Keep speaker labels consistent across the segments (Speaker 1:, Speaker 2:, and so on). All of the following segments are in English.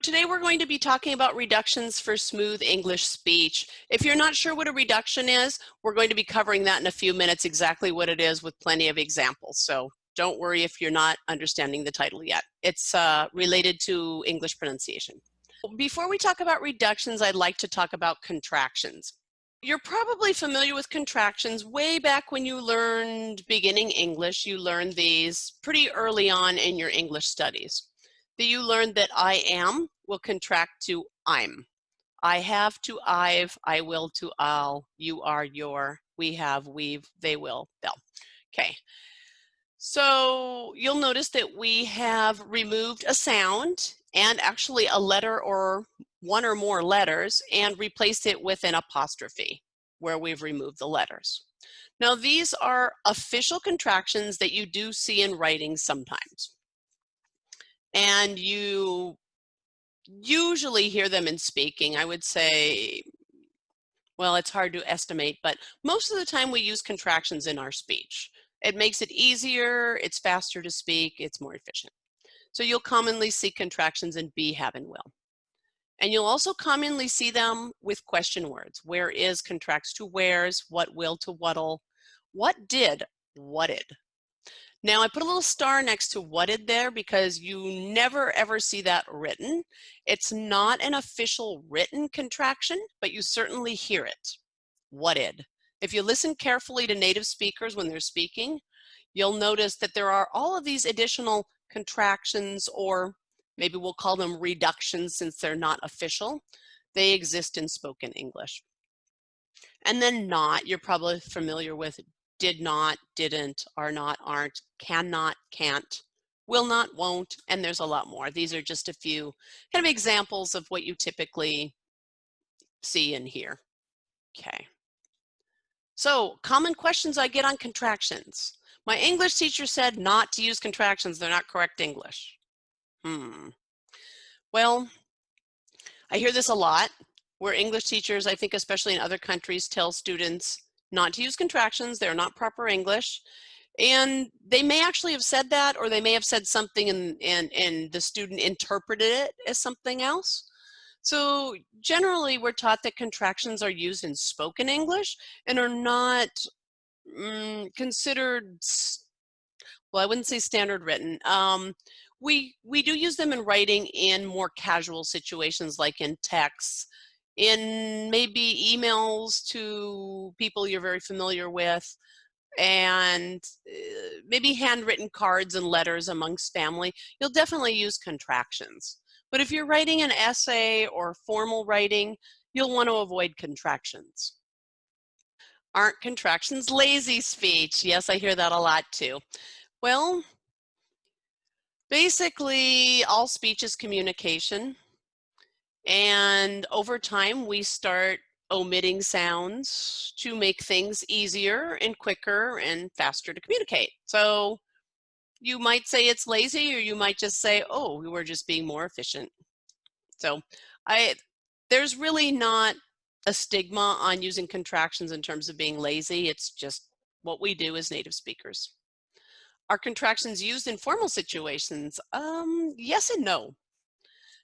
Speaker 1: Today we're going to be talking about reductions for smooth English speech. If you're not sure what a reduction is, we're going to be covering that in a few minutes, exactly what it is with plenty of examples. So don't worry if you're not understanding the title yet. It's related to English pronunciation. Before we talk about reductions, I'd like to talk about contractions. You're probably familiar with contractions. Way back when you learned beginning English, you learned these pretty early on in your English studies. That you learned that I am will contract to I'm. I have to I've, I will to I'll, you are your, we have, we've, they will, they'll. Okay. So you'll notice that we have removed a sound and actually a letter or one or more letters and replaced it with an apostrophe where we've removed the letters. Now these are official contractions that you do see in writing sometimes. And you usually hear them in speaking. I would say, well, it's hard to estimate, but most of the time we use contractions in our speech. It makes it easier, it's faster to speak, it's more efficient. So you'll commonly see contractions in be, have, and will. And you'll also commonly see them with question words. Where is contracts to where's, what will to what'll, what did, whatted. Now I put a little star next to whatted there because you never ever see that written. It's not an official written contraction, but you certainly hear it. Whatted. If you listen carefully to native speakers when they're speaking, you'll notice that there are all of these additional contractions, or maybe we'll call them reductions since they're not official. They exist in spoken English. And then not, you're probably familiar with did not, didn't, are not, aren't, cannot, can't, will not, won't, and there's a lot more. These are just a few kind of examples of what you typically see and hear. Okay. So common questions I get on contractions. My English teacher said not to use contractions. They're not correct English. Well, I hear this a lot where English teachers, I think especially in other countries, tell students not to use contractions. They're not proper English. And they may actually have said that, or they may have said something and the student interpreted it as something else. So generally we're taught that contractions are used in spoken English and are not considered, well, I wouldn't say standard written. We do use them in writing in more casual situations like in texts, in maybe emails to people you're very familiar with, and maybe handwritten cards and letters amongst family. You'll definitely use contractions. But if you're writing an essay or formal writing, you'll want to avoid contractions. Aren't contractions lazy speech? Yes, I hear that a lot too. Well, basically all speech is communication. And over time, we start omitting sounds to make things easier and quicker and faster to communicate. So you might say it's lazy, or you might just say, oh, we were just being more efficient. So there's really not a stigma on using contractions in terms of being lazy. It's just what we do as native speakers. Are contractions used in formal situations? Yes and no.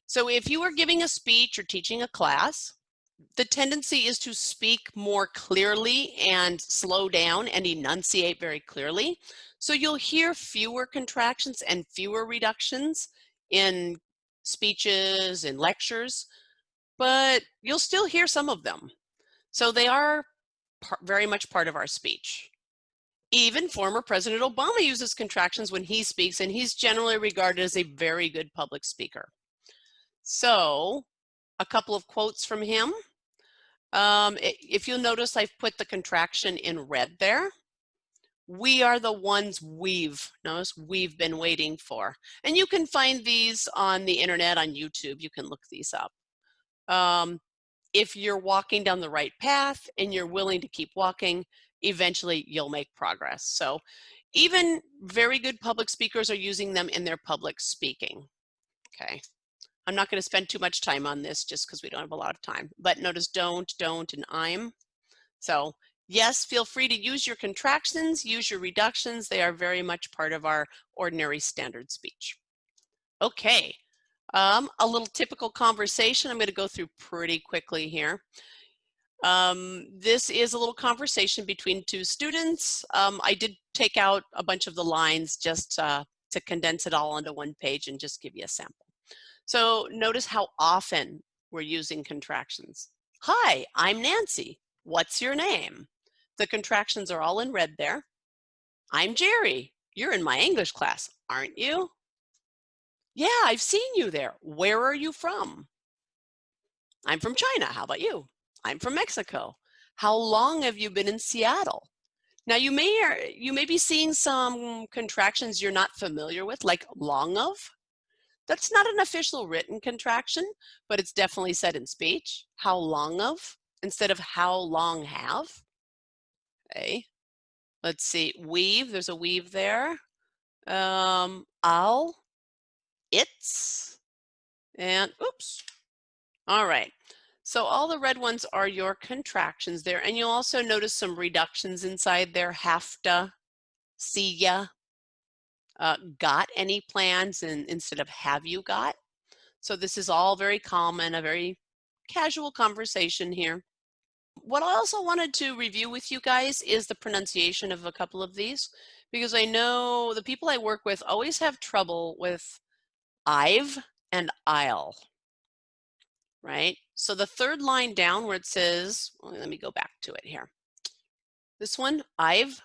Speaker 1: So if you are giving a speech or teaching a class, the tendency is to speak more clearly and slow down and enunciate very clearly. So you'll hear fewer contractions and fewer reductions in speeches and lectures, but you'll still hear some of them. So they are very much part of our speech. Even former President Obama uses contractions when he speaks, and he's generally regarded as a very good public speaker. So a couple of quotes from him. If you'll notice, I've put the contraction in red there. We are the ones notice we've been waiting for. And you can find these on the internet, on YouTube. You can look these up. If you're walking down the right path and you're willing to keep walking, eventually you'll make progress. So even very good public speakers are using them in their public speaking. Okay. I'm not going to spend too much time on this just because we don't have a lot of time. But notice don't, and I'm. So yes, feel free to use your contractions, use your reductions. They are very much part of our ordinary standard speech. Okay, A little typical conversation. I'm going to go through pretty quickly here. This is a little conversation between two students. I did take out a bunch of the lines just to condense it all onto one page and just give you a sample. So notice how often we're using contractions. Hi, I'm Nancy. What's your name? The contractions are all in red there. I'm Jerry. You're in my English class, aren't you? Yeah, I've seen you there. Where are you from? I'm from China. How about you? I'm from Mexico. How long have you been in Seattle? Now you may be seeing some contractions you're not familiar with, like long of. That's not an official written contraction, but it's definitely said in speech. How long of instead of how long have. Okay. Let's see. Weave. There's a weave there. I'll. It's. And oops. All right. So all the red ones are your contractions there. And you'll also notice some reductions inside there. Have to, see ya, got any plans and instead of have you got. So this is all very common, a very casual conversation here. What I also wanted to review with you guys is the pronunciation of a couple of these, because I know the people I work with always have trouble with I've and I'll. Right? So the third line down where it says, well, let me go back to it here. This one, I've,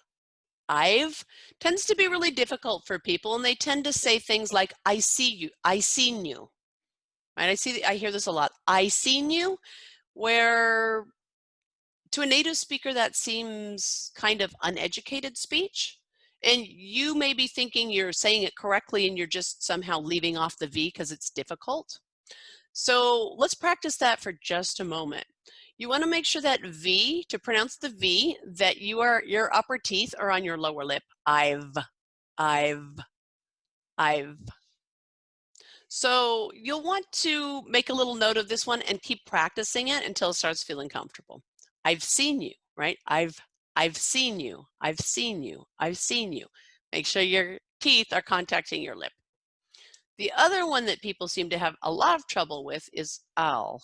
Speaker 1: tends to be really difficult for people, and they tend to say things like, I see you, I seen you. Right? I hear this a lot. I seen you, where to a native speaker that seems kind of uneducated speech. And you may be thinking you're saying it correctly and you're just somehow leaving off the V because it's difficult. So let's practice that for just a moment. You want to make sure that V, to pronounce the V, that your upper teeth are on your lower lip. I've. So you'll want to make a little note of this one and keep practicing it until it starts feeling comfortable. I've seen you, right? I've seen you. I've seen you. I've seen you. Make sure your teeth are contacting your lip. The other one that people seem to have a lot of trouble with is I'll.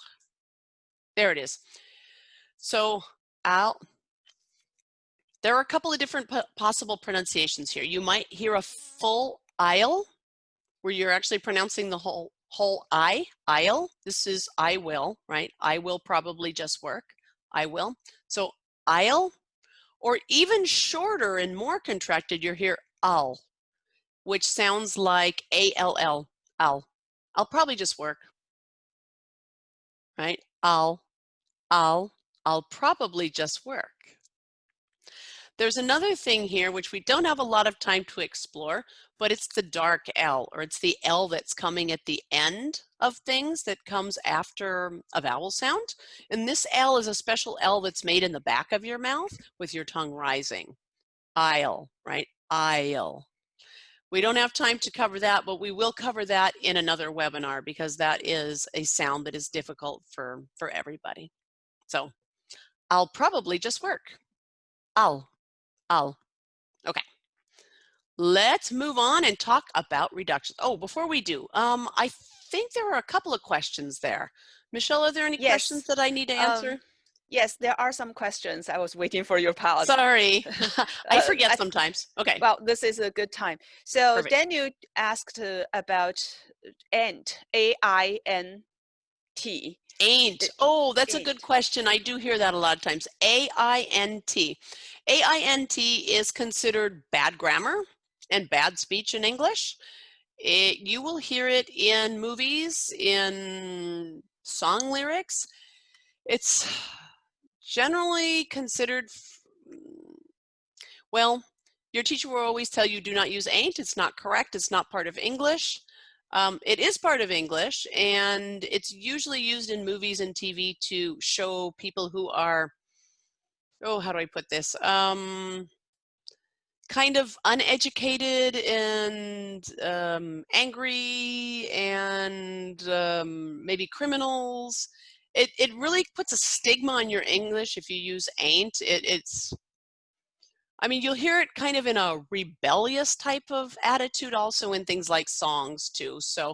Speaker 1: There it is. So I'll. There are a couple of different possible pronunciations here. You might hear a full I'll, where you're actually pronouncing the whole I'll. This is I will, right? I will probably just work. I will. So I'll, or even shorter and more contracted, you'll hear I'll, which sounds like A-L-L, I'll probably just work, right? I'll probably just work. There's another thing here which we don't have a lot of time to explore, but it's the dark L, or it's the L that's coming at the end of things that comes after a vowel sound. And this L is a special L that's made in the back of your mouth with your tongue rising. I'll, right? I'll. We don't have time to cover that, but we will cover that in another webinar because that is a sound that is difficult for everybody. So I'll probably just work. I'll. Okay. Let's move on and talk about reductions. Oh, before we do, I think there are a couple of questions there. Michelle, are there any questions that I need to answer?
Speaker 2: Yes, there are some questions. I was waiting for your pause.
Speaker 1: Sorry, I forget sometimes. Okay.
Speaker 2: Well, this is a good time. So
Speaker 1: Perfect.
Speaker 2: Daniel asked about ain't, A-I-N-T.
Speaker 1: Ain't. Oh, that's a good question. I do hear that a lot of times. A-I-N-T. A-I-N-T is considered bad grammar and bad speech in English. You will hear it in movies, in song lyrics. It's generally considered, well, your teacher will always tell you do not use ain't. It's not correct. It's not part of English. It is part of English, and it's usually used in movies and TV to show people who are, oh, how do I put this? Kind of uneducated and angry and maybe criminals. It really puts a stigma on your English if you use ain't. I mean, you'll hear it kind of in a rebellious type of attitude also in things like songs too. So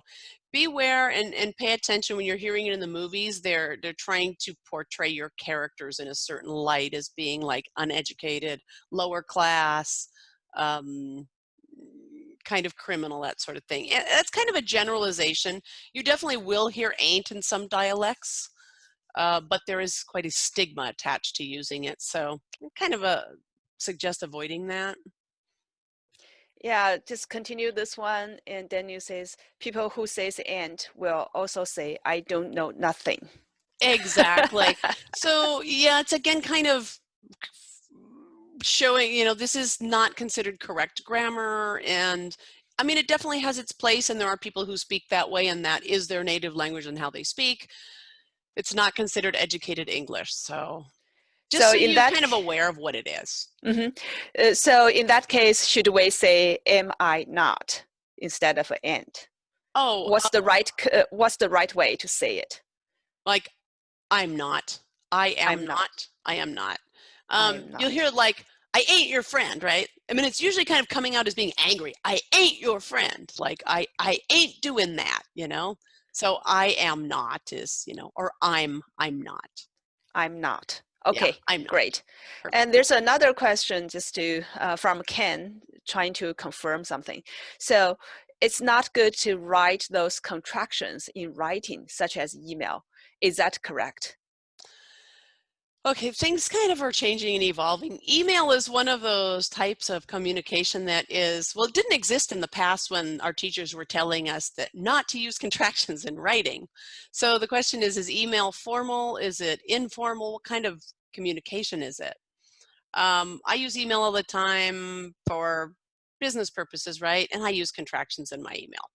Speaker 1: beware and pay attention when you're hearing it in the movies. They're trying to portray your characters in a certain light as being like uneducated, lower class, kind of criminal, that sort of thing. And that's kind of a generalization. You definitely will hear ain't in some dialects, but there is quite a stigma attached to using it. So kind of suggest avoiding that.
Speaker 2: Yeah, just continue this one. And Daniel says, people who says and will also say, I don't know nothing.
Speaker 1: Exactly. So yeah, it's again kind of showing, this is not considered correct grammar. And I mean, it definitely has its place, and there are people who speak that way, and that is their native language and how they speak. It's not considered educated English. So just
Speaker 2: So
Speaker 1: so
Speaker 2: in
Speaker 1: you're
Speaker 2: that,
Speaker 1: kind of aware of what it is.
Speaker 2: so in that case, should we say, am I not instead of and?
Speaker 1: Oh,
Speaker 2: What's the right way to say it?
Speaker 1: like, I'm not. I am
Speaker 2: I'm not.
Speaker 1: not. I am not.
Speaker 2: I am
Speaker 1: You'll
Speaker 2: not.
Speaker 1: hear like, I ain't your friend, right? I mean, it's usually kind of coming out as being angry. I ain't your friend. Like, I ain't doing that, So I am not is, or I'm not.
Speaker 2: I'm not.
Speaker 1: Yeah,
Speaker 2: Okay,
Speaker 1: I'm not.
Speaker 2: great.
Speaker 1: Perfect.
Speaker 2: And there's another question just to from Ken trying to confirm something. So it's not good to write those contractions in writing, such as email. Is that correct?
Speaker 1: Okay, things kind of are changing and evolving. Email is one of those types of communication that is, well, it didn't exist in the past when our teachers were telling us that not to use contractions in writing. So the question is email formal? Is it informal? What kind of communication is it? I use email all the time for business purposes, right? And I use contractions in my email.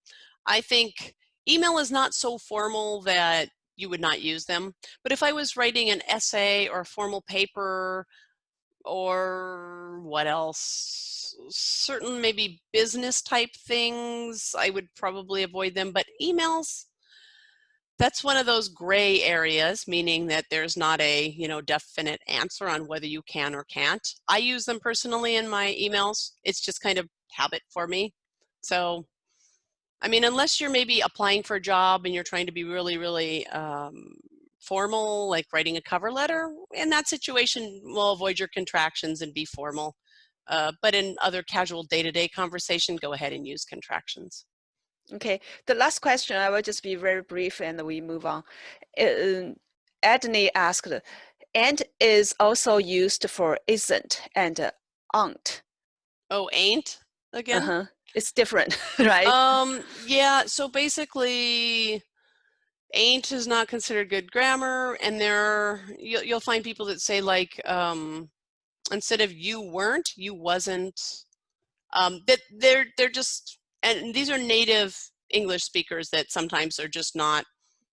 Speaker 1: I think email is not so formal that you would not use them. But if I was writing an essay or a formal paper or what else, certain maybe business type things, I would probably avoid them. But emails, that's one of those gray areas, meaning that there's not a definite answer on whether you can or can't. I use them personally in my emails. It's just kind of habit for me. So I mean, unless you're maybe applying for a job and you're trying to be really, really formal, like writing a cover letter, in that situation, we'll avoid your contractions and be formal. But in other casual day-to-day conversation, go ahead and use contractions.
Speaker 2: Okay, the last question, I will just be very brief and we move on. Edney asked, and is also used for isn't and aren't.
Speaker 1: Oh, ain't again?
Speaker 2: Uh-huh. It's different, right?
Speaker 1: Yeah, so basically, ain't is not considered good grammar, and you'll find people that say like, instead of you weren't, you wasn't. That they're just, and these are native English speakers that sometimes are just not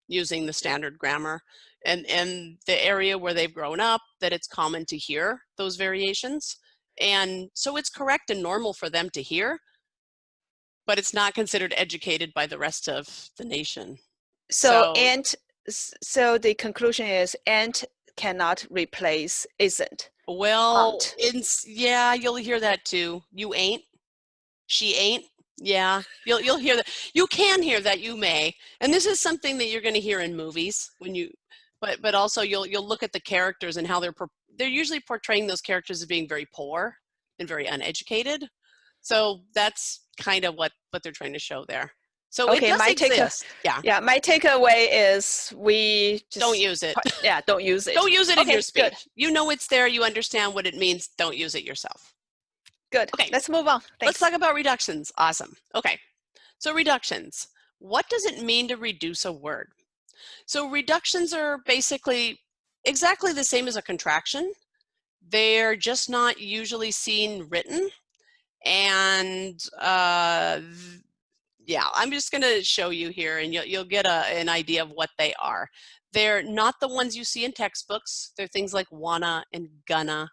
Speaker 1: using the standard grammar, and the area where they've grown up, that it's common to hear those variations, and so it's correct and normal for them to hear, but it's not considered educated by the rest of the nation.
Speaker 2: So
Speaker 1: So
Speaker 2: and so the conclusion is and cannot replace isn't.
Speaker 1: well,
Speaker 2: Aren't.
Speaker 1: yeah, you'll hear that too. You ain't. She ain't. Yeah, you'll hear that. You can hear that. You may, and this is something that you're going to hear in movies when you, but also you'll look at the characters and how they're usually portraying those characters as being very poor and very uneducated. So that's kind of what they're trying to show there. So it
Speaker 2: Okay,
Speaker 1: does exist. Yeah.
Speaker 2: my takeaway is we just
Speaker 1: Don't use it.
Speaker 2: don't use it.
Speaker 1: Don't use it in your
Speaker 2: Okay,
Speaker 1: speech.
Speaker 2: good.
Speaker 1: You know it's there. You understand what it means. Don't use it yourself.
Speaker 2: Good.
Speaker 1: Okay.
Speaker 2: Let's move on.
Speaker 1: Let's
Speaker 2: Thanks.
Speaker 1: talk about reductions. Awesome. Okay. So reductions. What does it mean to reduce a word? So reductions are basically exactly the same as a contraction. They're just not usually seen written. And yeah, I'm just going to show you here, and you'll get an idea of what they are. They're not the ones you see in textbooks. They're things like wanna and gonna.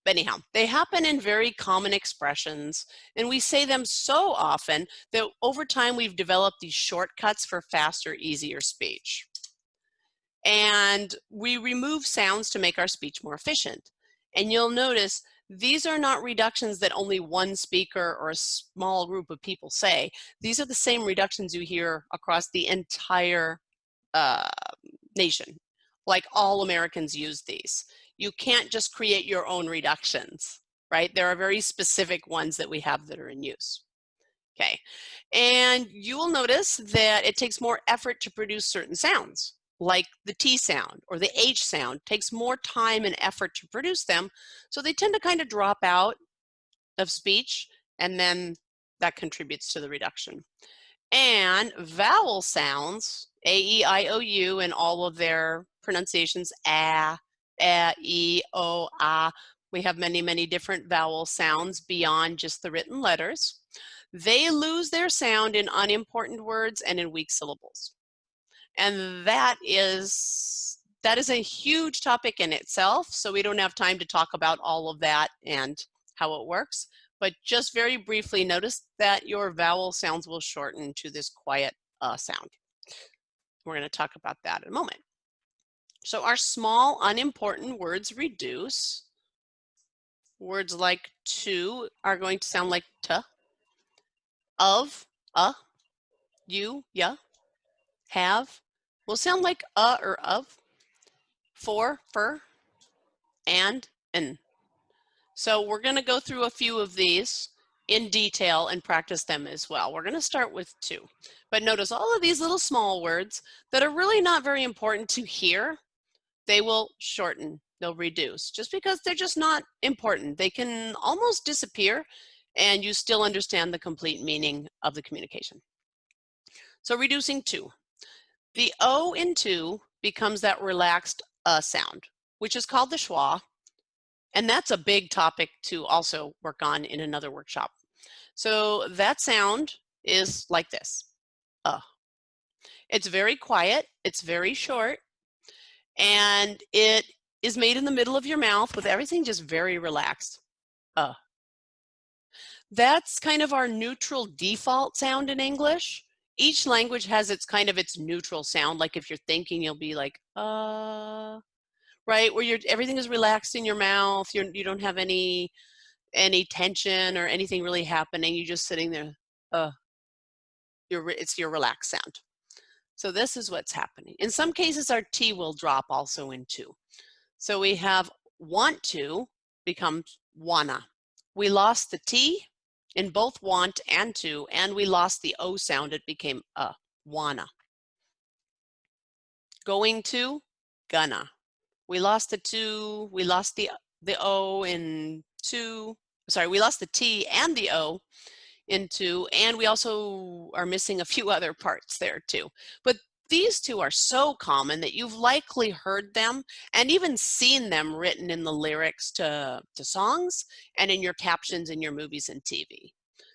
Speaker 1: Anyhow, they happen in very common expressions, and we say them so often that over time we've developed these shortcuts for faster, easier speech. And we remove sounds to make our speech more efficient. And you'll notice these are not reductions that only one speaker or a small group of people say. These are the same reductions you hear across the entire nation. Like all Americans use these. You can't just create your own reductions, right? There are very specific ones that we have that are in use. Okay, and you will notice that it takes more effort to produce certain sounds, like the T sound or the H sound. It takes more time and effort to produce them, so they tend to kind of drop out of speech, and then that contributes to the reduction. And vowel sounds, A, E, I, O, U, and all of their pronunciations, e, o, ah. We have many, many different vowel sounds beyond just the written letters. They lose their sound in unimportant words and in weak syllables. And that is a huge topic in itself, so we don't have time to talk about all of that and how it works. But just very briefly, notice that your vowel sounds will shorten to this quiet sound. We're going to talk about that in a moment. So our small, unimportant words reduce. Words like to are going to sound like t. Of, you, ya. Have will sound like or of. For, and, n. So we're going to go through a few of these in detail and practice them as well. We're going to start with to. But notice all of these little small words that are really not very important to hear, they will shorten, they'll reduce, just because they're just not important. They can almost disappear and you still understand the complete meaning of the communication. So reducing to. The O in to becomes that relaxed sound, which is called the schwa. And that's a big topic to also work on in another workshop. So that sound is like this. It's very quiet, it's very short, and it is made in the middle of your mouth with everything just very relaxed. That's kind of our neutral default sound in English. Each language has its kind of its neutral sound. Like if you're thinking, you'll be like, right? Where everything is relaxed in your mouth. You don't have any tension or anything really happening. You're just sitting there. It's your relaxed sound. So this is what's happening. In some cases, our T will drop also in to. So we have want to becomes wanna. We lost the T in both want and to, and we lost the O sound. It became wanna. Going to, gonna. We lost the to, we lost the O in to, sorry, we lost the T and the O into, and we also are missing a few other parts there too. But these two are so common that you've likely heard them and even seen them written in the lyrics to songs and in your captions in your movies and TV.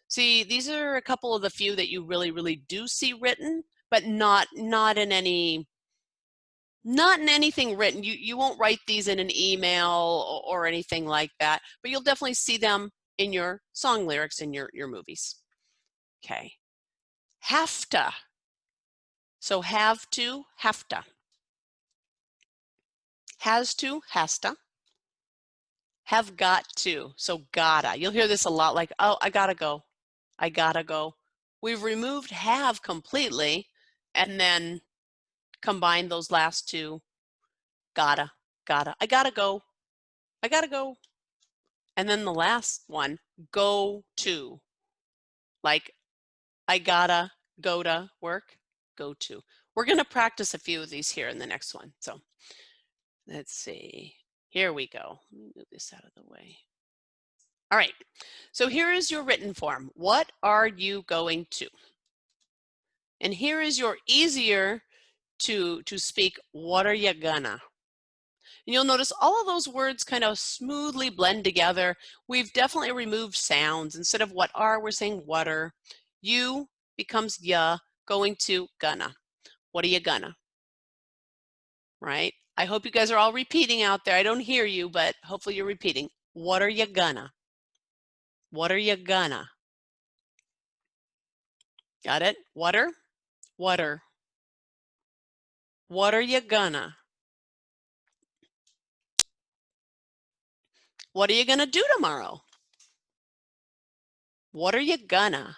Speaker 1: See, these are a couple of the few that you really, really do see written, but not in anything written. You won't write these in an email or anything like that, but you'll definitely see them in your song lyrics in your movies. Okay. Have to. So have to, have to. Has to, has to. Have got to, so gotta. You'll hear this a lot like, oh, I gotta go. I gotta go. We've removed have completely and then combined those last two. Gotta. I gotta go. I gotta go. And then the last one, go to. Like, I gotta go to work, go to. We're going to practice a few of these here in the next one. So let's see. Here we go. Let me move this out of the way. All right. So here is your written form. What are you going to? And here is your easier to speak. What are you gonna? And you'll notice all of those words kind of smoothly blend together. We've definitely removed sounds. Instead of what are, we're saying what are. You becomes ya, going to gonna. What are you gonna? Right? I hope you guys are all repeating out there. I don't hear you, but hopefully you're repeating. What are you gonna? What are you gonna? Got it? What are? What are? What are you gonna? What are you gonna do tomorrow? What are you gonna?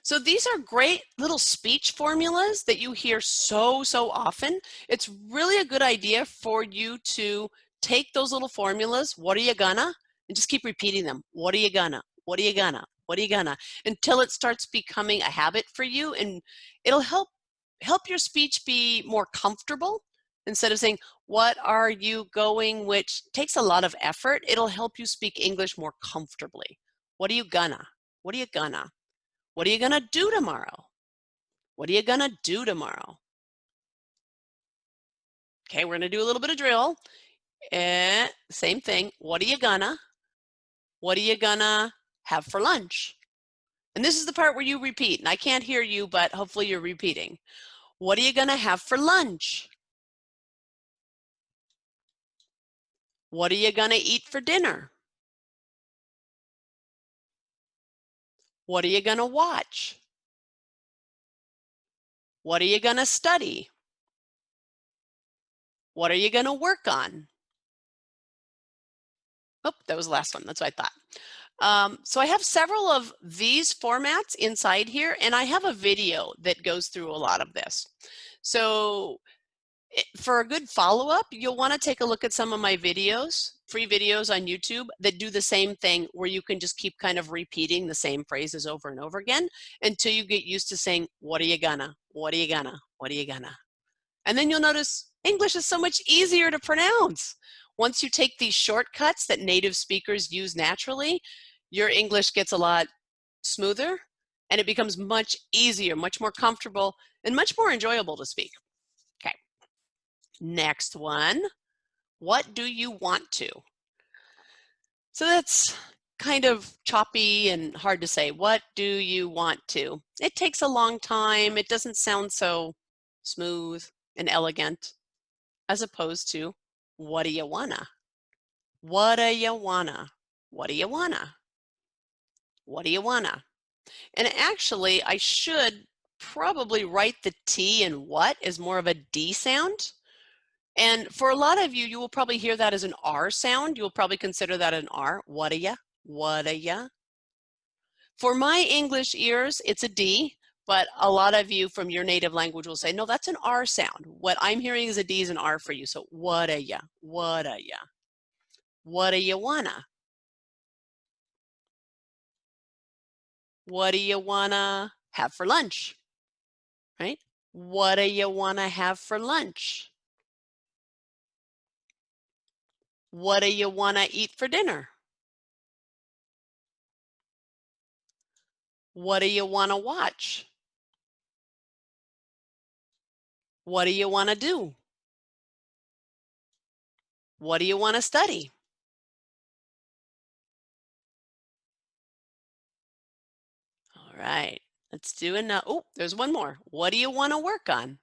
Speaker 1: So these are great little speech formulas that you hear so often. It's really a good idea for you to take those little formulas, what are you gonna, and just keep repeating them. What are you gonna? What are you gonna? What are you gonna? Until it starts becoming a habit for you, and it'll help your speech be more comfortable. Instead of saying, what are you going, which takes a lot of effort, it'll help you speak English more comfortably. What are you gonna? What are you gonna? What are you gonna do tomorrow? What are you gonna do tomorrow? Okay, we're gonna do a little bit of drill. Same thing. What are you gonna? What are you gonna have for lunch? And this is the part where you repeat, and I can't hear you, but hopefully you're repeating. What are you gonna have for lunch? What are you gonna eat for dinner? What are you gonna watch? What are you gonna study? What are you gonna work on? Oh, that was the last one. That's what I thought. So I have several of these formats inside here, and I have a video that goes through a lot of this. So for a good follow-up, you'll want to take a look at some of my videos, free videos on YouTube that do the same thing, where you can just keep kind of repeating the same phrases over and over again until you get used to saying, what are you gonna? What are you gonna? What are you gonna? And then you'll notice English is so much easier to pronounce. Once you take these shortcuts that native speakers use naturally, your English gets a lot smoother, and it becomes much easier, much more comfortable, and much more enjoyable to speak. Okay, next one. What do you want to? So that's kind of choppy and hard to say. What do you want to? It takes a long time. It doesn't sound so smooth and elegant, as opposed to, what do you wanna? What do you wanna? What do you wanna? What do you wanna? And actually, I should probably write the T in what as more of a D sound. And for a lot of you, you will probably hear that as an R sound. You'll probably consider that an R. What do ya? What do ya? For my English ears, it's a D, but a lot of you from your native language will say, no, that's an R sound. What I'm hearing is a D is an R for you. So what do ya? What do ya? What do you wanna? What do you wanna have for lunch? Right? What do you wanna have for lunch? What do you wanna eat for dinner? What do you wanna watch? What do you wanna do? What do you wanna study? All right, let's do another. Oh, there's one more. What do you wanna work on?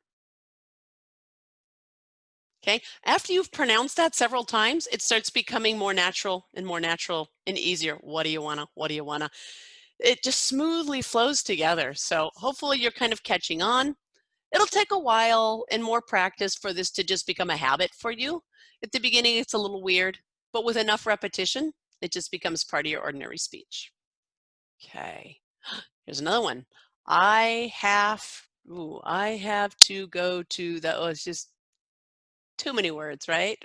Speaker 1: Okay, after you've pronounced that several times, it starts becoming more natural and easier. What do you wanna? What do you wanna? It just smoothly flows together. So hopefully you're kind of catching on. It'll take a while and more practice for this to just become a habit for you. At the beginning, it's a little weird, but with enough repetition, it just becomes part of your ordinary speech. Okay, here's another one. I have to go to the, oh, it's just too many words, right?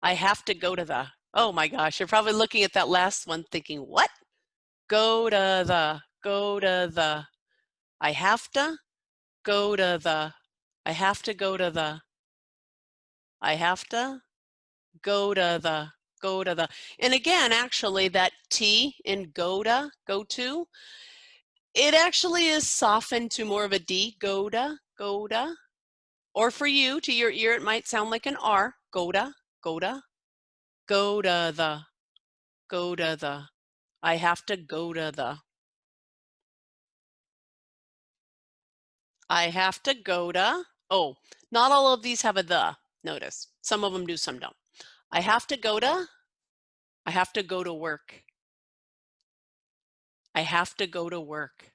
Speaker 1: I have to go to the, oh my gosh, you're probably looking at that last one thinking, what? Go to the, I have to go to the, I have to go to the, I have to go to the, go to the. And again, actually that T in go to, it actually is softened to more of a D, go to. Or for you, to your ear, it might sound like an R, go to, go to, go to the, go to the. I have to go to the. I have to go to. Oh, not all of these have a the, notice. Some of them do, some don't. I have to go to. I have to go to work. I have to go to work.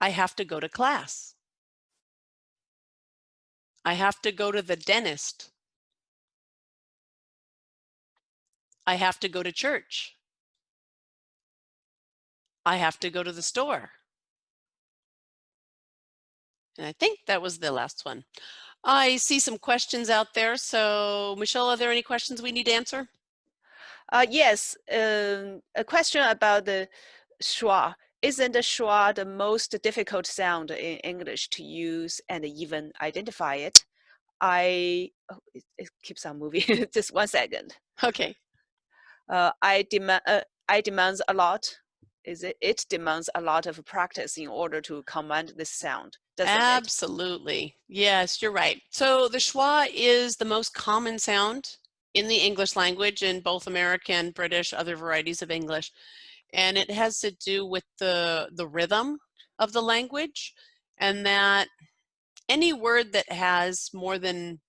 Speaker 1: I have to go to class. I have to go to the dentist. I have to go to church. I have to go to the store. And I think that was the last one. I see some questions out there. So Michelle, are there any questions we need to answer?
Speaker 2: Yes, a question about the schwa. Isn't the schwa the most difficult sound in English to use and even identify it? It keeps on moving. Just 1 second.
Speaker 1: Okay.
Speaker 2: I demands a lot. It demands a lot of practice in order to command this sound, doesn't it?
Speaker 1: Absolutely. Yes, you're right. So the schwa is the most common sound in the English language in both American, British, other varieties of English. And it has to do with the rhythm of the language, and that any word that has more than,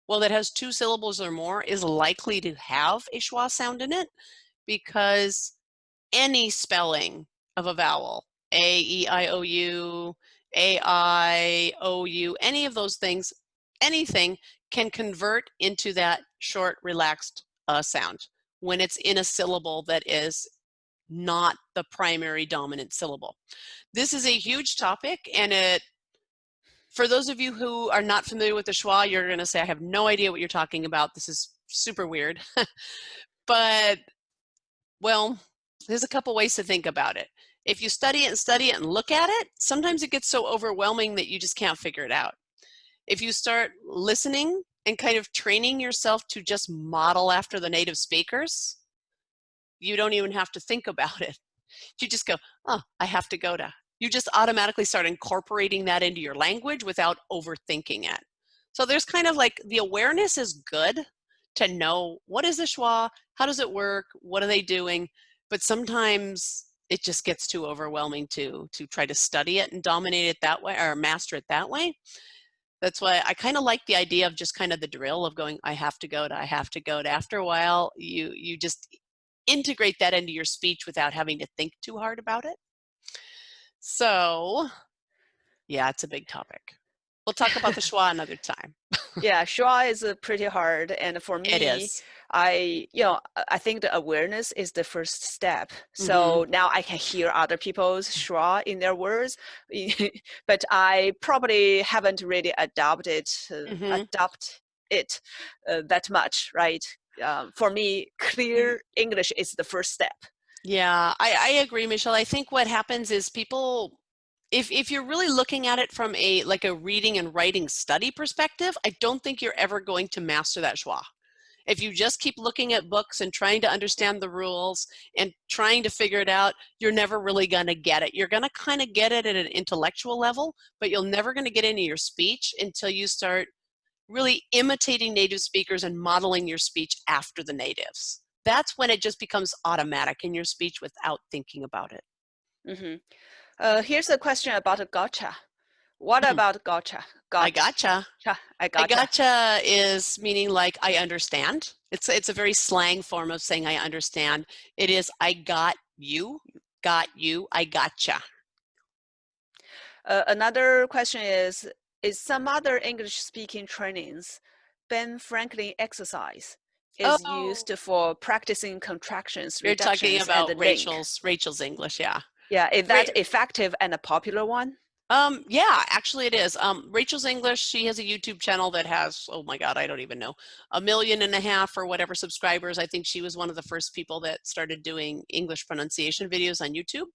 Speaker 1: well, that has 2 syllables or more is likely to have a schwa sound in it, because any spelling of a vowel, A, E, I, O, U, A, I, O, U, any of those things, anything can convert into that short, relaxed sound when it's in a syllable that is not the primary dominant syllable. This is a huge topic, and for those of you who are not familiar with the schwa, you're going to say, I have no idea what you're talking about. This is super weird. But, well, there's a couple ways to think about it. If you study it and look at it, sometimes it gets so overwhelming that you just can't figure it out. If you start listening and kind of training yourself to just model after the native speakers, you don't even have to think about it. You just go, oh, I have to go to. You just automatically start incorporating that into your language without overthinking it. So there's kind of like, the awareness is good to know, what is the schwa? How does it work? What are they doing? But sometimes it just gets too overwhelming to try to study it and dominate it that way, or master it that way. That's why I kind of like the idea of just kind of the drill of going, I have to go to, I have to go to. After a while, you just integrate that into your speech without having to think too hard about it. So, yeah, it's a big topic. We'll talk about the schwa another time.
Speaker 2: Yeah, schwa is pretty hard, and for
Speaker 1: It
Speaker 2: me,
Speaker 1: is.
Speaker 2: I think the awareness is the first step.
Speaker 1: Mm-hmm.
Speaker 2: So now I can hear other people's schwa in their words, but I probably haven't really
Speaker 1: Mm-hmm.
Speaker 2: adopt it that much, right? For me, clear English is the first step.
Speaker 1: Yeah, I agree, Michelle. I think what happens is people, if you're really looking at it from a like a reading and writing study perspective, I don't think you're ever going to master that schwa. If you just keep looking at books and trying to understand the rules and trying to figure it out, you're never really going to get it. You're going to kind of get it at an intellectual level, but you're never going to get into your speech until you start really imitating native speakers and modeling your speech after the natives. That's when it just becomes automatic in your speech without thinking about it.
Speaker 2: Mm-hmm. Here's a question about a gotcha. What
Speaker 1: Hmm.
Speaker 2: about gotcha?
Speaker 1: I
Speaker 2: Gotcha.
Speaker 1: gotcha.
Speaker 2: I
Speaker 1: I
Speaker 2: gotcha.
Speaker 1: gotcha is meaning like I understand. It's a very slang form of saying I understand. It is I got you, I gotcha.
Speaker 2: Another question is some other English speaking trainings, Ben Franklin exercise is
Speaker 1: Oh,
Speaker 2: used for practicing contractions,
Speaker 1: you're talking
Speaker 2: reductions, and the
Speaker 1: about
Speaker 2: link.
Speaker 1: Rachel's English, yeah.
Speaker 2: Yeah, is
Speaker 1: Ra-
Speaker 2: that effective and a popular one?
Speaker 1: yeah, actually it is. Rachel's English, she has a YouTube channel that has, oh my God, I don't even know, 1.5 million or whatever subscribers. I think she was one of the first people that started doing English pronunciation videos on YouTube.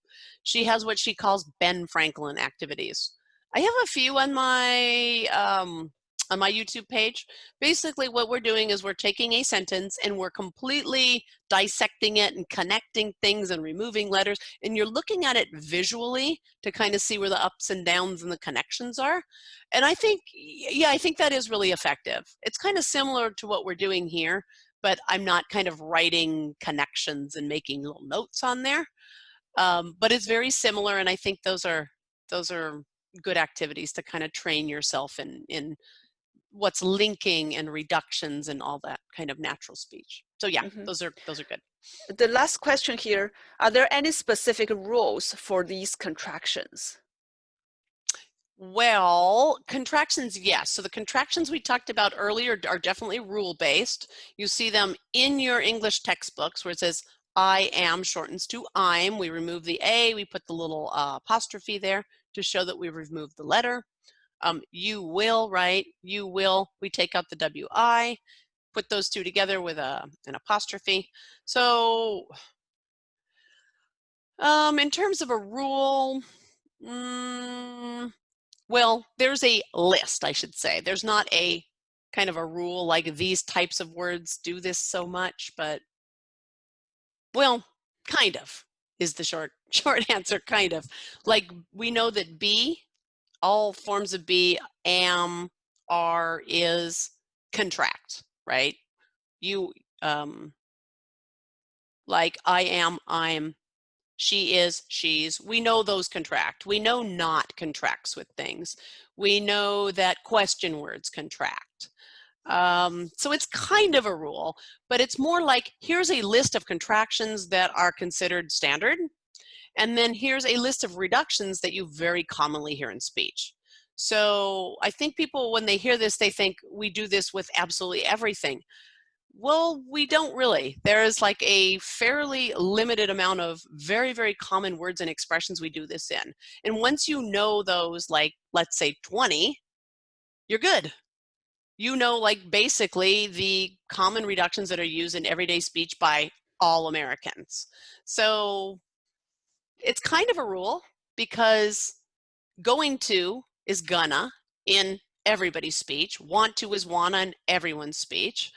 Speaker 1: She has what she calls Ben Franklin activities. I have a few on my YouTube page. Basically, what we're doing is we're taking a sentence and we're completely dissecting it and connecting things and removing letters, and you're looking at it visually to kind of see where the ups and downs and the connections are. And I think, yeah, I think that is really effective. It's kind of similar to what we're doing here, but I'm not kind of writing connections and making little notes on there. But it's very similar, and I think those are good activities to kind of train yourself in what's linking and reductions and all that kind of natural speech. So yeah,
Speaker 2: Mhm.
Speaker 1: those are good.
Speaker 2: The last question here, are there any specific rules for these contractions?
Speaker 1: Well, contractions, yes. So the contractions we talked about earlier are definitely rule-based. You see them in your English textbooks where it says I am shortens to I'm. We remove the A, we put the little apostrophe there to show that we removed the letter. You will, right? You will, we take out the WI, put those two together with an apostrophe. So in terms of a rule, well, there's a list, I should say. There's not a kind of a rule like these types of words do this so much, but well, kind of is the short answer, kind of. Like we know that be, all forms of be, am, are, is, contract, right? You, like I am, I'm, she is, she's. We know those contract. We know not contracts with things. We know that question words contract. So it's kind of a rule, but it's more like here's a list of contractions that are considered standard, and then here's a list of reductions that you very commonly hear in speech. So I think people, when they hear this, they think we do this with absolutely everything. Well, we don't really. There's like a fairly limited amount of very, very common words and expressions we do this in. And once you know those, like, let's say 20, you're good. You know, like basically the common reductions that are used in everyday speech by all Americans. So it's kind of a rule because going to is gonna in everybody's speech. Want to is wanna in everyone's speech.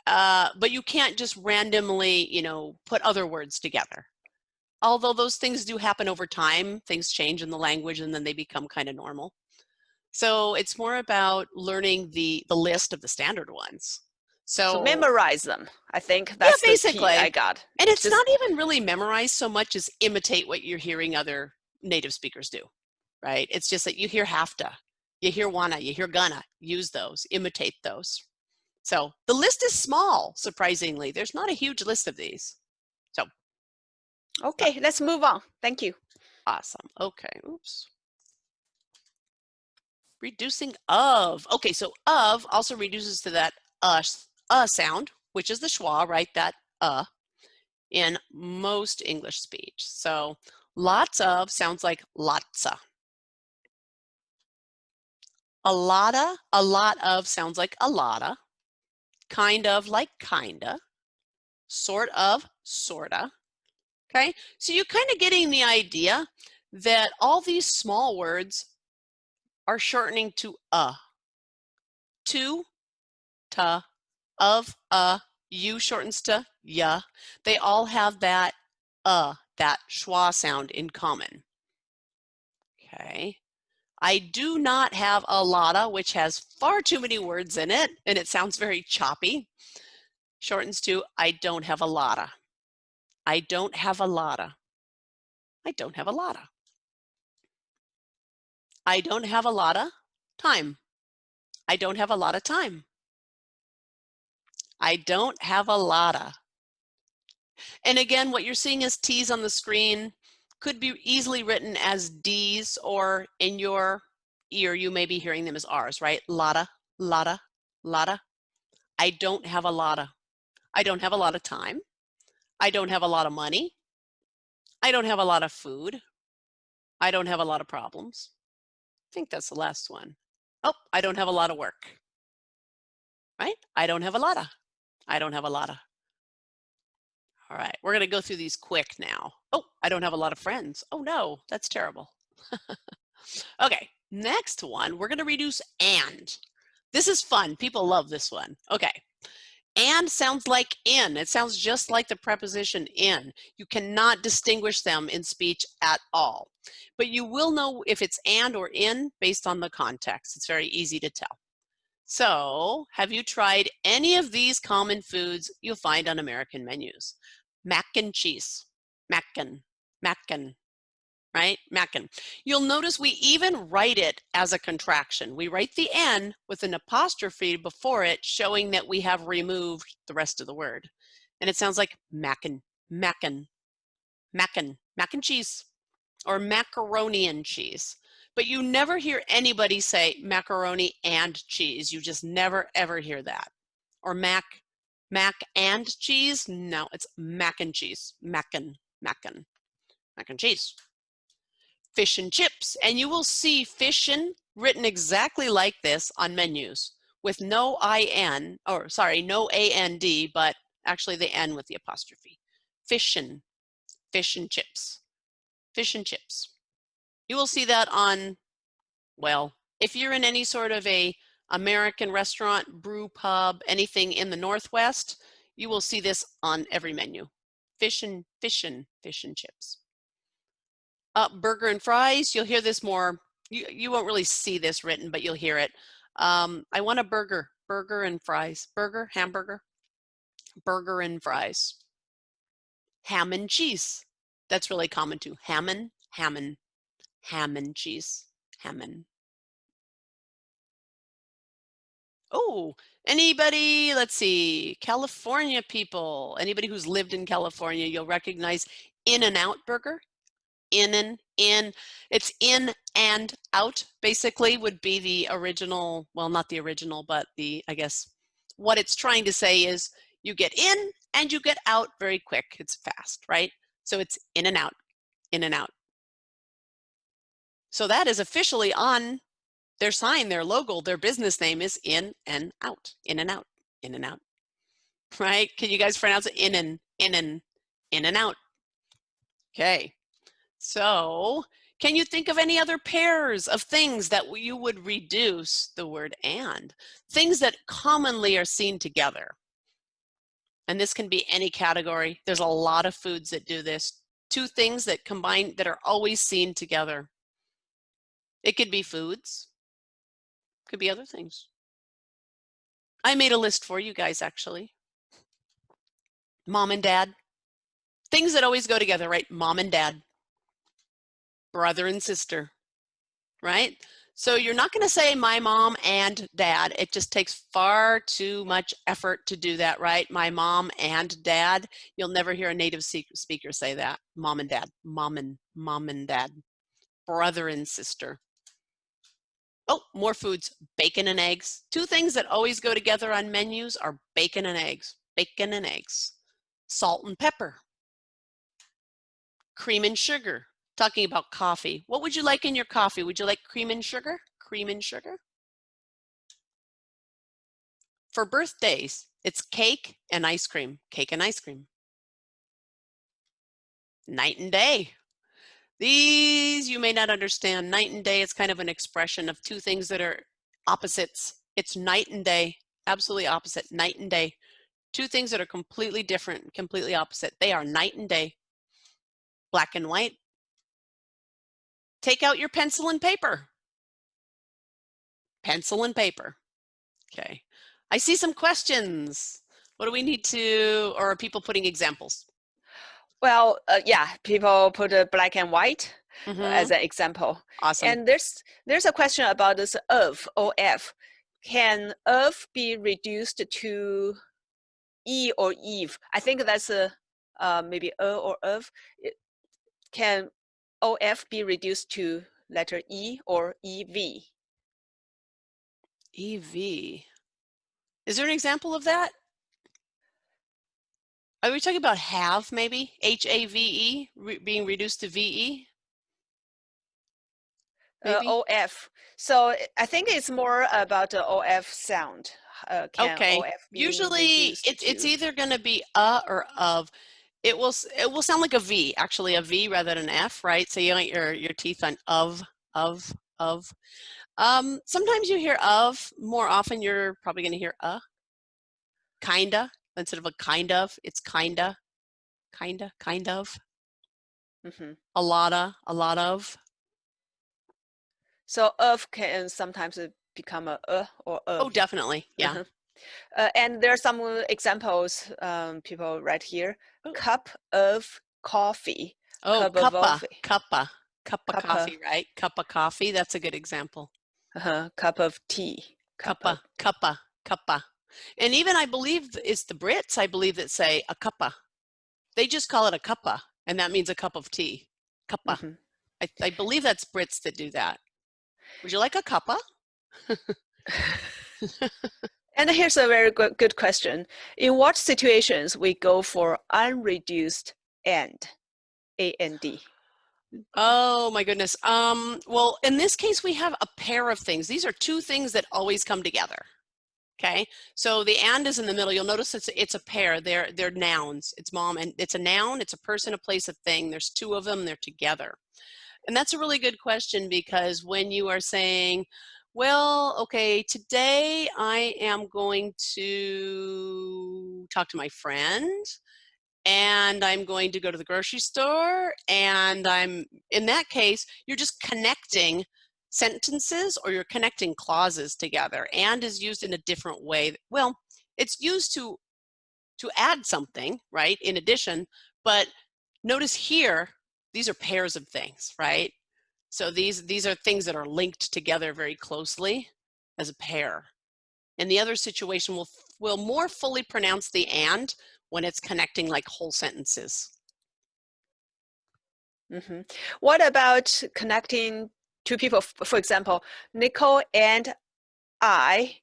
Speaker 1: But you can't just randomly, you know, put other words together. Although those things do happen over time, things change in the language and then they become kind of normal. So it's more about learning the list of the standard ones.
Speaker 2: So
Speaker 1: So
Speaker 2: memorize them. I think
Speaker 1: yeah,
Speaker 2: that's the key I
Speaker 1: basically.
Speaker 2: got.
Speaker 1: And it's
Speaker 2: Just
Speaker 1: not even really memorize so much as imitate what you're hearing other native speakers do, right? It's just that you hear have to, you hear wanna, you hear gonna, use those, imitate those. So the list is small, surprisingly. There's not a huge list of these. So
Speaker 2: okay, let's move on. Thank you.
Speaker 1: awesome. Okay, oops. Reducing of. Okay, so of also reduces to that sound, which is the schwa, right? That in most English speech. So lots of sounds like lotsa. A lot of sounds like a lotta. Kind of like kinda. Sort of, sorta. Okay, so you're kind of getting the idea that all these small words are shortening to to, ta, of, you shortens to ya. They all have that that schwa sound in common. Okay. I do not have a lotta, which has far too many words in it, and it sounds very choppy. Shortens to I don't have a lotta. I don't have a lotta. I don't have a lotta. I don't have a lotta time. I don't have a lot of time. I don't have a lotta. And again, what you're seeing as T's on the screen could be easily written as D's, or in your ear, you may be hearing them as R's, right? Lotta, lotta, lotta. I don't have a lotta. I don't have a lot of time. I don't have a lot of money. I don't have a lot of food. I don't have a lot of problems. I think that's the last one. Oh, I don't have a lot of work, right? I don't have a lotta. I don't have a lotta. All right, we're gonna go through these quick now. Oh, I don't have a lot of friends. Oh no, that's terrible. Okay, next one, we're gonna reduce and. This is fun, people love this one. Okay, and sounds like in. It sounds just like the preposition in. You cannot distinguish them in speech at all. But you will know if it's and or in based on the context. It's very easy to tell. So, have you tried any of these common foods you'll find on American menus? Mac and cheese, mackin, mackin, right? Mackin. You'll notice we even write it as a contraction. We write the N with an apostrophe before it, showing that we have removed the rest of the word. And it sounds like mackin, mackin, mackin, mac and cheese, or macaroni and cheese. But you never hear anybody say macaroni and cheese. You just never, ever hear that. Or mac and cheese. No, it's mac and cheese. Mac and cheese. Fish and chips. And you will see fishin' written exactly like this on menus with no I-N, or sorry, no A-N-D, but actually the N with the apostrophe. Fishin', fish and chips. Fish and chips. You will see that on, well, if you're in any sort of a American restaurant, brew pub, anything in the Northwest, you will see this on every menu. Fish and chips. Burger and fries, you'll hear this more. You won't really see this written, but you'll hear it. I want a burger and fries. Burger, hamburger, burger and fries. Ham and cheese. That's really common too. Ham and cheese. Hammin. Oh, anybody, let's see, California people, anybody who's lived in California, you'll recognize In-N-Out Burger. It's in and out, basically, would be the original, well, not the original, but the, I guess, what it's trying to say is you get in and you get out very quick. It's fast, right? So it's in and out, in and out. So that is officially on their sign, their logo, their business name is In and Out, In and Out, In and Out, right? Can you guys pronounce it in and out? Okay. So can you think of any other pairs of things that you would reduce the word and? Things that commonly are seen together. And this can be any category. There's a lot of foods that do this. Two things that combine that are always seen together. It could be foods. Could be other things. I made a list for you guys, actually. Mom and dad. Things that always go together, right? Mom and dad. Brother and sister, right? So you're not going to say my mom and dad. It just takes far too much effort to do that, right? My mom and dad. You'll never hear a native speaker say that. Mom and dad. Mom and dad. Brother and sister. Oh, more foods. Bacon and eggs. Two things that always go together on menus are bacon and eggs. Bacon and eggs. Salt and pepper. Cream and sugar. Talking about coffee. What would you like in your coffee? Would you like cream and sugar? Cream and sugar. For birthdays, it's cake and ice cream. Cake and ice cream. Night and day. These you may not understand. Night and day is kind of an expression of two things that are opposites. It's night and day, absolutely opposite, night and day. Two things that are completely different, completely opposite. They are night and day. Black and white. Take out your pencil and paper. Pencil and paper. Okay. I see some questions. What do we need to, or are people putting examples?
Speaker 2: Well, yeah, people put black and white as an example.
Speaker 1: Awesome.
Speaker 2: And there's a question about this of. Can of be reduced to e or eve? I think that's maybe or of. Can of be reduced to letter e or ev?
Speaker 1: EV. Is there an example of that? Are we talking about have, maybe? H-A-V-E being reduced to V-E?
Speaker 2: OF. So I think it's more about the OF sound. Can
Speaker 1: okay.
Speaker 2: OF be
Speaker 1: Usually it's either going to be or of. It will sound like a V, actually a V rather than an F, right? So you want your teeth on of. Sometimes you hear of. More often you're probably going to hear kinda. Instead of a kind of, it's kinda, kind of.
Speaker 2: Mm-hmm.
Speaker 1: A lot of.
Speaker 2: So of can sometimes become a or of.
Speaker 1: Oh, definitely, yeah.
Speaker 2: And there are some examples people write here. Cup of coffee.
Speaker 1: Oh,
Speaker 2: cup
Speaker 1: cuppa
Speaker 2: Cuppa.
Speaker 1: coffee, right? Cup of coffee, that's a good example.
Speaker 2: Cup of tea.
Speaker 1: Cuppa. And even I believe it's the Brits, I believe, that say a cuppa. They just call it a cuppa, and that means a cup of tea. Cuppa. I believe that's Brits that do that. Would you like a cuppa?
Speaker 2: And here's a very good question. In what situations we go for unreduced and, A-N-D?
Speaker 1: Oh my goodness. Well, in this case, we have a pair of things. These are two things that always come together. Okay, so the and is in the middle. You'll notice it's a pair. They're nouns. It's mom, and it's a noun. It's a person, a place, a thing. There's two of them. They're together. And that's a really good question, because when you are saying, well, okay, today I am going to talk to my friend, and I'm going to go to the grocery store, and in that case, you're just connecting sentences, or you're connecting clauses together. And is used in a different way. Well, it's used to add something, right, in addition, but notice here, these are pairs of things, right? So these are things that are linked together very closely as a pair. In the other situation, we'll more fully pronounce the and when it's connecting like whole sentences.
Speaker 2: Mm-hmm. What about connecting two people? For example, Nicole and I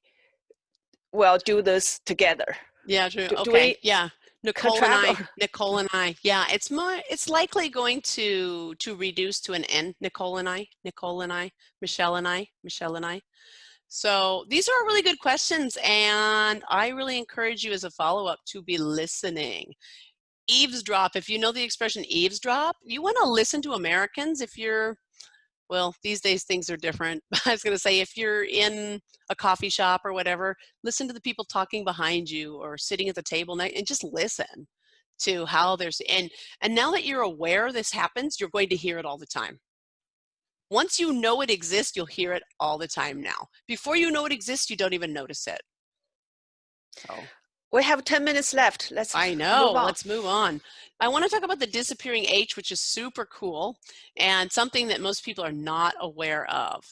Speaker 2: will do this together.
Speaker 1: Yeah, true.
Speaker 2: Do
Speaker 1: Okay,
Speaker 2: we
Speaker 1: yeah. Nicole and
Speaker 2: contract?
Speaker 1: I. Yeah, it's likely going to reduce to an N. Nicole and I, Michelle and I, Michelle and I. So these are really good questions, and I really encourage you as a follow-up to be listening. Eavesdrop, if you know the expression eavesdrop, you want to listen to Americans. If you're, well, these days things are different. I was going to say, if you're in a coffee shop or whatever, listen to the people talking behind you or sitting at the table, and just listen to how there's, and now that you're aware this happens, you're going to hear it all the time. Once you know it exists, you'll hear it all the time now. Before you know it exists, you don't even notice it. So
Speaker 2: We have 10 minutes left. Let's
Speaker 1: I know,
Speaker 2: move on.
Speaker 1: let's move on. I want to talk about the disappearing H, which is super cool and something that most people are not aware of.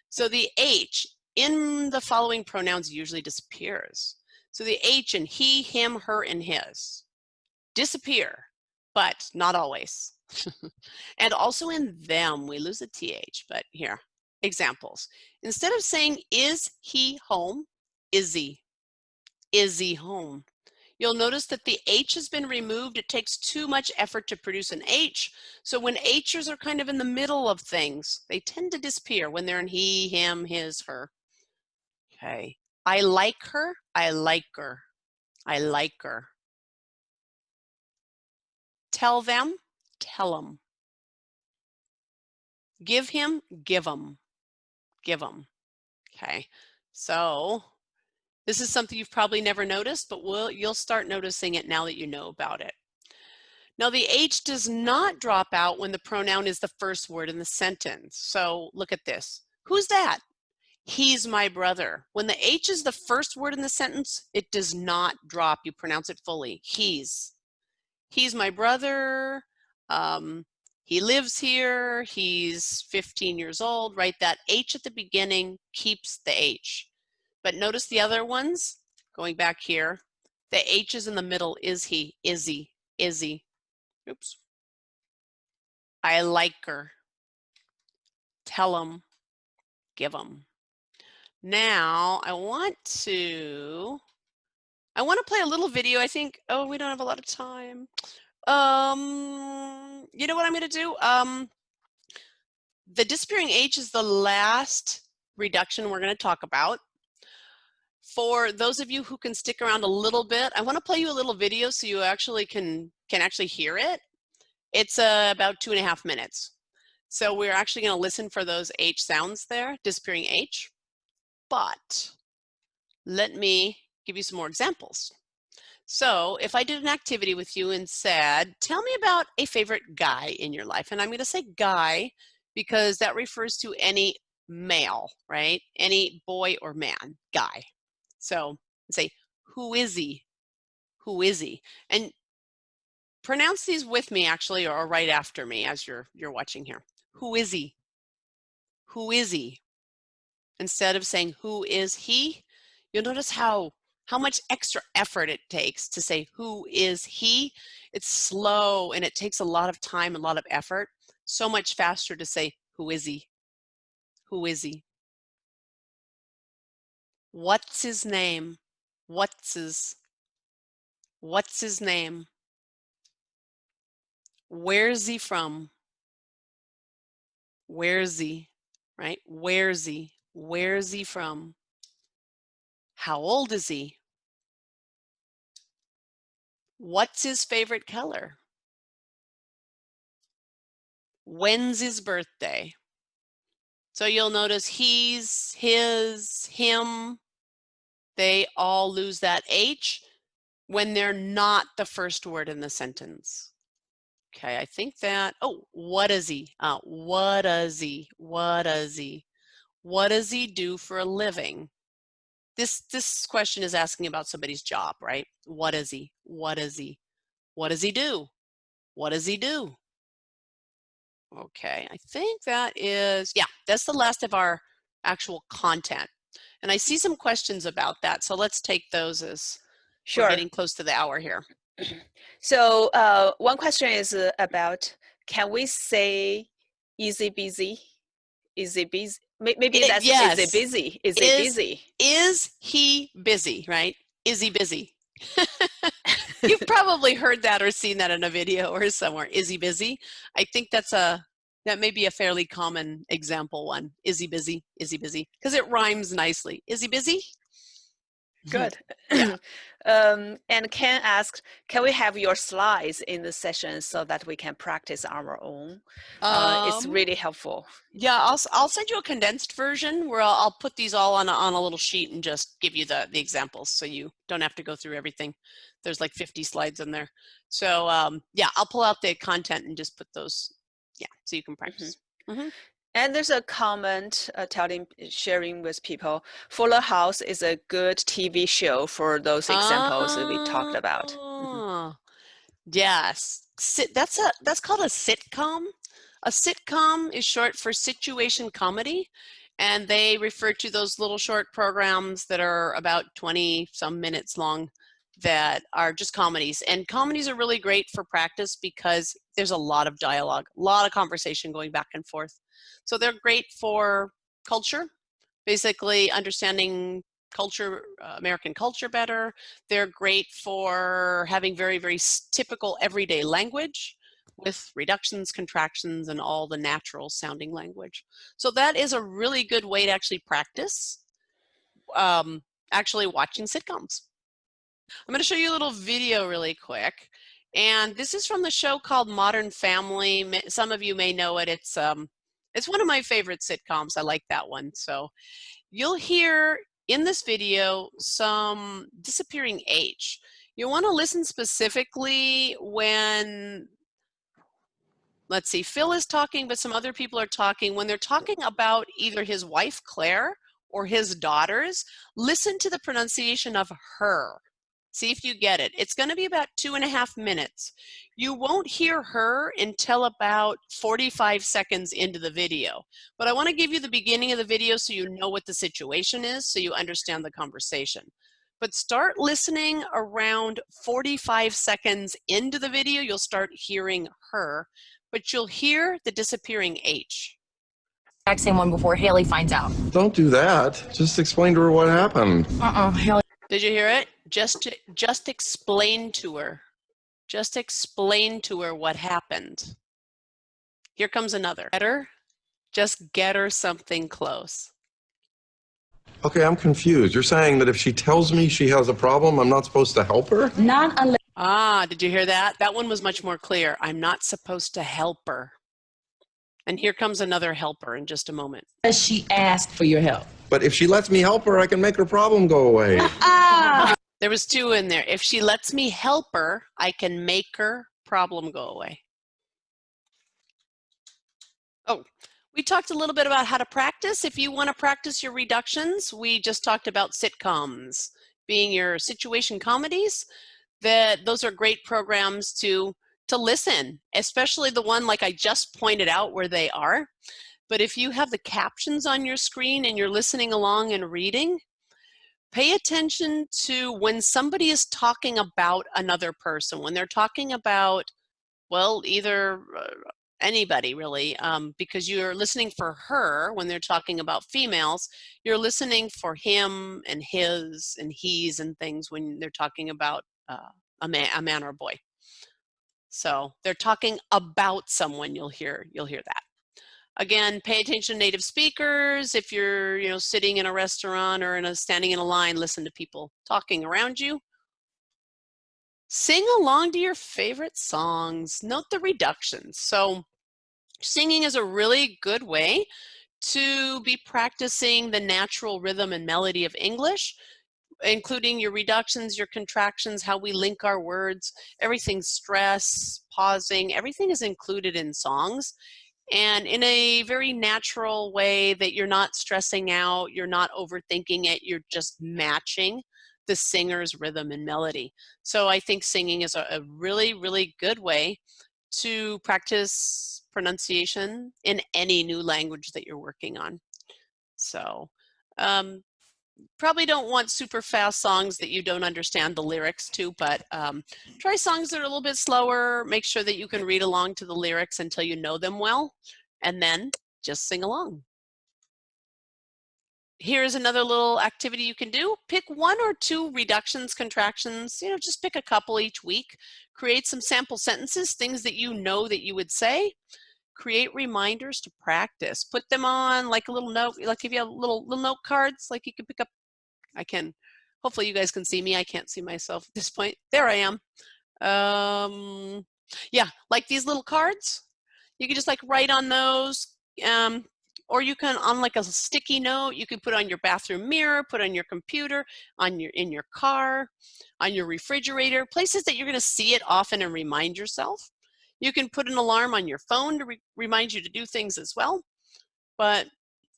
Speaker 1: So the H in the following pronouns usually disappears. So the H in he, him, her, and his disappear, but not always. And also in them, we lose a TH, but here, examples. Instead of saying, is he home? Is he? Is he home? You'll notice that the H has been removed. It takes too much effort to produce an H. So when H's are kind of in the middle of things, they tend to disappear when they're in he, him, his, her. Okay. I like her. I like her. I like her. Tell them. Tell them. Give him. Give him. Give him. Okay. So this is something you've probably never noticed, but you'll start noticing it now that you know about it. Now the H does not drop out when the pronoun is the first word in the sentence. So look at this. Who's that? He's my brother. When the H is the first word in the sentence, it does not drop. You pronounce it fully. He's my brother. He lives here. He's 15 years old, right? That H at the beginning keeps the H. But notice the other ones, going back here, the H is in the middle. Is he, is he, is he. Oops. I like her. Tell them. Give them. Now I want to play a little video. I think, oh, we don't have a lot of time. You know what I'm going to do? The disappearing H is the last reduction we're going to talk about. For those of you who can stick around a little bit, I want to play you a little video so you actually can actually hear it. It's about 2.5 minutes. So we're actually going to listen for those H sounds there, disappearing H. But let me give you some more examples. So if I did an activity with you and said, tell me about a favorite guy in your life. And I'm going to say guy because that refers to any male, right? Any boy or man, guy. So say, who is he? Who is he? And pronounce these with me actually, or right after me as you're watching here. Who is he? Who is he? Instead of saying who is he, you'll notice how much extra effort it takes to say who is he. It's slow and it takes a lot of time, a lot of effort. So much faster to say who is he? Who is he? What's his name? What's his name? Where's he from? Where's he? Right? Where's he? Where's he from? How old is he? What's his favorite color? When's his birthday? So you'll notice he's, his, him, they all lose that H when they're not the first word in the sentence. Okay, I think that, oh, what is he? What does he? What does he? What does he do for a living? This question is asking about somebody's job, right? What is he? What is he? What does he do? What does he do? Okay, I think that is, yeah, that's the last of our actual content. And I see some questions about that, so let's take those as we're
Speaker 2: Sure.
Speaker 1: getting close to the hour here.
Speaker 2: So one question is about, can we say, is he busy? Is he busy? Maybe that's,
Speaker 1: yes.
Speaker 2: is he busy? Is he busy?
Speaker 1: Is he busy, right? Is he busy? You've probably heard that or seen that in a video or somewhere. Is he busy? I think that may be a fairly common example one. Is he busy? Is he busy? Because it rhymes nicely. Is he busy?
Speaker 2: Good.
Speaker 1: Yeah.
Speaker 2: And Ken asked, can we have your slides in the session so that we can practice our own? It's really helpful.
Speaker 1: Yeah, I'll send you a condensed version where I'll put these all on a little sheet and just give you the examples so you don't have to go through everything. There's like 50 slides in there. So yeah, I'll pull out the content and just put those, yeah, so you can practice.
Speaker 2: And there's a comment sharing with people, Fuller House is a good TV show for those examples that we talked about.
Speaker 1: Yes, that's called a sitcom. A sitcom is short for situation comedy, and they refer to those little short programs that are about 20 some minutes long that are just comedies. And comedies are really great for practice because there's a lot of dialogue, a lot of conversation going back and forth. So they're great for culture, basically understanding culture, American culture better. They're great for having very, very typical everyday language with reductions, contractions, and all the natural sounding language. So that is a really good way to actually practice actually watching sitcoms. I'm going to show you a little video really quick. And this is from the show called Modern Family. Some of you may know it. It's one of my favorite sitcoms. I like that one. So you'll hear in this video some disappearing H. You want to listen specifically when, let's see, Phil is talking, but some other people are talking. When they're talking about either his wife, Claire, or his daughters, listen to the pronunciation of her. See if you get it. It's going to be about 2.5 minutes. You won't hear her until about 45 seconds into the video. But I want to give you the beginning of the video so you know what the situation is, so you understand the conversation. But start listening around 45 seconds into the video. You'll start hearing her, but you'll hear the disappearing H.
Speaker 3: Exact same one before Haley finds out.
Speaker 4: Don't do that. Just explain to her what happened.
Speaker 3: Haley.
Speaker 1: Did you hear it? Just explain to her. Just explain to her what happened. Here comes another. Just get her something close.
Speaker 4: Okay, I'm confused. You're saying that if she tells me she has a problem, I'm not supposed to help her?
Speaker 3: Not unless.
Speaker 1: Did you hear that? That one was much more clear. I'm not supposed to help her. And here comes another helper in just a moment.
Speaker 3: Unless she asked for your help.
Speaker 4: But if she lets me help her, I can make her problem go away.
Speaker 1: There was 2 in there. If she lets me help her, I can make her problem go away. Oh, we talked a little bit about how to practice. If you want to practice your reductions, we just talked about sitcoms being your situation comedies. Those are great programs to listen, especially the one like I just pointed out where they are. But if you have the captions on your screen and you're listening along and reading, pay attention to when somebody is talking about another person, when they're talking about, well, either anybody really, because you're listening for her when they're talking about females. You're listening for him and his and he's and things when they're talking about a man or a boy. So they're talking about someone. You'll hear that. Again, pay attention to native speakers. If you're sitting in a restaurant or standing in a line, listen to people talking around you. Sing along to your favorite songs. Note the reductions. So singing is a really good way to be practicing the natural rhythm and melody of English, including your reductions, your contractions, how we link our words, everything, stress, pausing, everything is included in songs. And in a very natural way that you're not stressing out, you're not overthinking it, you're just matching the singer's rhythm and melody. So I think singing is a really, really good way to practice pronunciation in any new language that you're working on. So probably don't want super fast songs that you don't understand the lyrics to, but try songs that are a little bit slower. Make sure that you can read along to the lyrics until you know them well, and then just sing along. Here's another little activity you can do. Pick 1 or 2 reductions, contractions, just pick a couple each week. Create some sample sentences, things that you know that you would say. Create reminders to practice. Put them on like a little note, like if you have little note cards, like you can pick up. Hopefully you guys can see me. I can't see myself at this point. There I am. Yeah, like these little cards. You can just like write on those. Or you can, on like a sticky note, you can put on your bathroom mirror, put on your computer, in your car, on your refrigerator, places that you're going to see it often and remind yourself. You can put an alarm on your phone to remind you to do things as well. But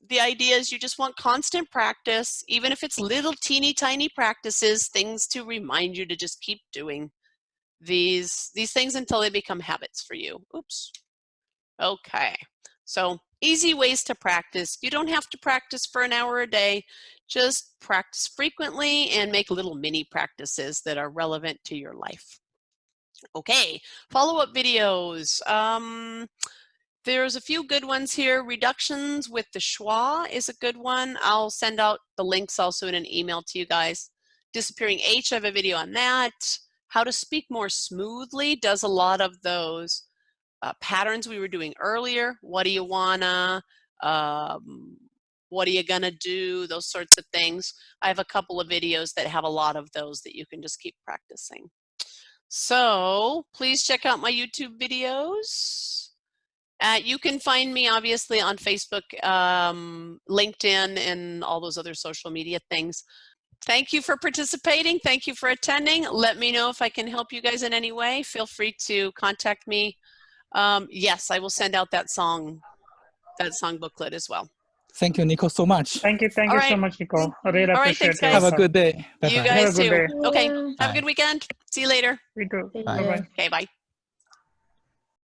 Speaker 1: the idea is you just want constant practice, even if it's little teeny tiny practices, things to remind you to just keep doing these things until they become habits for you. Oops. Okay. So easy ways to practice. You don't have to practice for an hour a day. Just practice frequently and make little mini practices that are relevant to your life. Okay, follow-up videos. There's a few good ones here. Reductions with the schwa is a good one. I'll send out the links also in an email to you guys. Disappearing H, I have a video on that. How to speak more smoothly does a lot of those patterns we were doing earlier. What do you wanna? What are you gonna do? Those sorts of things. I have a couple of videos that have a lot of those that you can just keep practicing. So please check out my YouTube videos. You can find me obviously on Facebook, LinkedIn, and all those other social media things. Thank you for participating. Thank you for attending. Let me know if I can help you guys in any way. Feel free to contact me. Yes, I will send out that song booklet as well.
Speaker 5: Thank you, Nicole, so much.
Speaker 6: Thank you
Speaker 1: All
Speaker 6: so
Speaker 1: right.
Speaker 6: much, Nicole. I really
Speaker 1: All right,
Speaker 6: appreciate
Speaker 1: thanks,
Speaker 6: your
Speaker 1: guys.
Speaker 5: Have a
Speaker 6: help.
Speaker 5: good day. Bye-bye.
Speaker 1: You guys
Speaker 6: Have a good
Speaker 1: too.
Speaker 6: day.
Speaker 1: Okay, have a
Speaker 5: Bye.
Speaker 1: good weekend. See you later.
Speaker 6: You too.
Speaker 3: Yeah.
Speaker 6: Bye-bye.
Speaker 1: Okay, bye.